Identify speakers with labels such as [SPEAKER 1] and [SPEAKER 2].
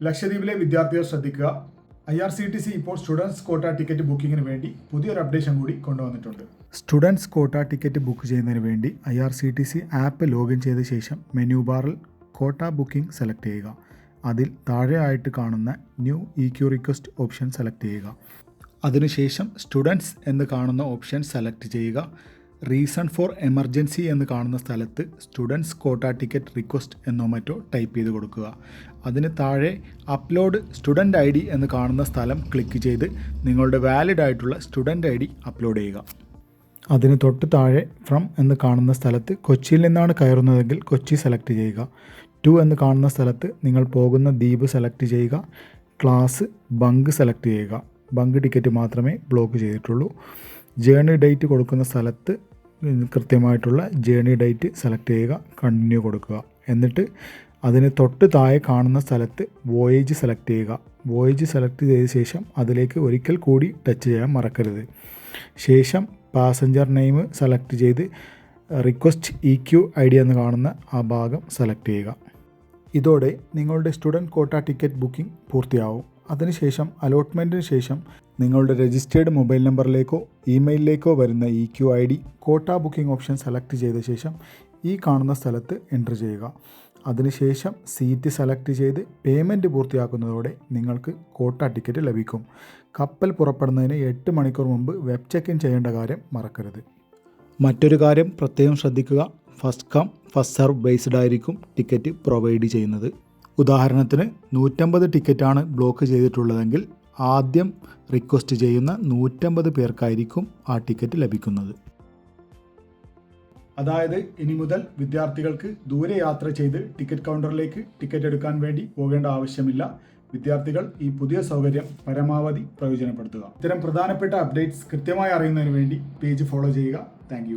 [SPEAKER 1] ലക്ഷദ്വീപിലെ വിദ്യാർത്ഥികൾ ശ്രദ്ധിക്കുക, IRCTC ഇപ്പോൾ സ്റ്റുഡൻസ് കോട്ട ടിക്കറ്റ് ബുക്കിങ്ങിന് വേണ്ടി പുതിയൊരു അപ്ഡേഷൻ കൂടി കൊണ്ടുവന്നിട്ടുണ്ട്. സ്റ്റുഡൻസ് കോട്ട ടിക്കറ്റ് ബുക്ക് ചെയ്യുന്നതിന് വേണ്ടി IRCTC ആപ്പ് ലോഗിൻ ചെയ്ത ശേഷം മെനു ബാറിൽ കോട്ട ബുക്കിംഗ് സെലക്ട് ചെയ്യുക. അതിൽ താഴെയായിട്ട് കാണുന്ന new EQ request option select ചെയ്യുക. അതിനുശേഷം സ്റ്റുഡൻസ് എന്ന് കാണുന്ന ഓപ്ഷൻ സെലക്ട് ചെയ്യുക. റീസൺ ഫോർ എമർജൻസി എന്ന് കാണുന്ന സ്ഥലത്ത് സ്റ്റുഡൻസ് കോട്ട ടിക്കറ്റ് റിക്വസ്റ്റ് എന്നോ മറ്റോ ടൈപ്പ് ചെയ്ത് കൊടുക്കുക. അതിന് താഴെ അപ്ലോഡ് സ്റ്റുഡൻറ്റ് ID എന്ന് കാണുന്ന സ്ഥലം ക്ലിക്ക് ചെയ്ത് നിങ്ങളുടെ വാലിഡ് ആയിട്ടുള്ള സ്റ്റുഡൻറ്റ് ID അപ്ലോഡ് ചെയ്യുക. അതിന് തൊട്ട് താഴെ ഫ്രം എന്ന് കാണുന്ന സ്ഥലത്ത് കൊച്ചിയിൽ നിന്നാണ് കയറുന്നതെങ്കിൽ കൊച്ചി സെലക്ട് ചെയ്യുക. ടു എന്ന് കാണുന്ന സ്ഥലത്ത് നിങ്ങൾ പോകുന്ന ദ്വീപ് സെലക്ട് ചെയ്യുക. ക്ലാസ് ബങ്ക് സെലക്ട് ചെയ്യുക. ബങ്ക് ടിക്കറ്റ് മാത്രമേ ബ്ലോക്ക് ചെയ്തിട്ടുള്ളൂ. ജേണി ഡേറ്റ് കൊടുക്കുന്ന സ്ഥലത്ത് കൃത്യമായിട്ടുള്ള ജേണി ഡേറ്റ് സെലക്ട് ചെയ്യുക. കണ്ടിന്യൂ കൊടുക്കുക. എന്നിട്ട് അതിന് തൊട്ട് താഴെ കാണുന്ന സ്ഥലത്ത് വോയേജ് സെലക്ട് ചെയ്യുക. വോയേജ് സെലക്ട് ചെയ്ത ശേഷം അതിലേക്ക് ഒരിക്കൽ കൂടി ടച്ച് ചെയ്യാൻ മറക്കരുത്. ശേഷം പാസഞ്ചർ നെയിം സെലക്ട് ചെയ്ത് റിക്വസ്റ്റ് EQ ID എന്ന് കാണുന്ന ആ ഭാഗം സെലക്ട് ചെയ്യുക. ഇതോടെ നിങ്ങളുടെ സ്റ്റുഡൻറ്റ് കോട്ട ടിക്കറ്റ് ബുക്കിംഗ് പൂർത്തിയാവും. അതിനുശേഷം അലോട്ട്മെൻറ്റിന് ശേഷം നിങ്ങളുടെ രജിസ്റ്റേർഡ് മൊബൈൽ നമ്പറിലേക്കോ ഇമെയിലിലേക്കോ വരുന്ന EQ ID കോട്ട ബുക്കിംഗ് ഓപ്ഷൻ സെലക്ട് ചെയ്ത ശേഷം ഈ കാണുന്ന സ്ഥലത്ത് എൻ്റർ ചെയ്യുക. അതിനുശേഷം സീറ്റ് സെലക്ട് ചെയ്ത് പേയ്മെൻറ്റ് പൂർത്തിയാക്കുന്നതോടെ നിങ്ങൾക്ക് കോട്ട ടിക്കറ്റ് ലഭിക്കും. കപ്പൽ പുറപ്പെടുന്നതിന് 8 മണിക്കൂർ മുമ്പ് വെബ് ചെക്ക് ഇൻ ചെയ്യേണ്ട കാര്യം മറക്കരുത്. മറ്റൊരു കാര്യം പ്രത്യേകം ശ്രദ്ധിക്കുക, first come first serve based ആയിരിക്കും ടിക്കറ്റ് പ്രൊവൈഡ് ചെയ്യുന്നത്. ഉദാഹരണത്തിന് 150 ടിക്കറ്റാണ് ബ്ലോക്ക് ചെയ്തിട്ടുള്ളതെങ്കിൽ ആദ്യം റിക്വസ്റ്റ് ചെയ്യുന്ന 150 പേർക്കായിരിക്കും ആ ടിക്കറ്റ് ലഭിക്കുന്നത്. അതായത് ഇനി മുതൽ വിദ്യാർത്ഥികൾക്ക് ദൂരെ യാത്ര ചെയ്ത് ടിക്കറ്റ് കൗണ്ടറിലേക്ക് ടിക്കറ്റ് എടുക്കാൻ വേണ്ടി പോകേണ്ട ആവശ്യമില്ല. വിദ്യാർത്ഥികൾ ഈ പുതിയ സൗകര്യം പരമാവധി പ്രയോജനപ്പെടുത്തുക. ഇത്തരം പ്രധാനപ്പെട്ട അപ്ഡേറ്റ്സ് കൃത്യമായി അറിയുന്നതിന് വേണ്ടി പേജ് ഫോളോ ചെയ്യുക. താങ്ക്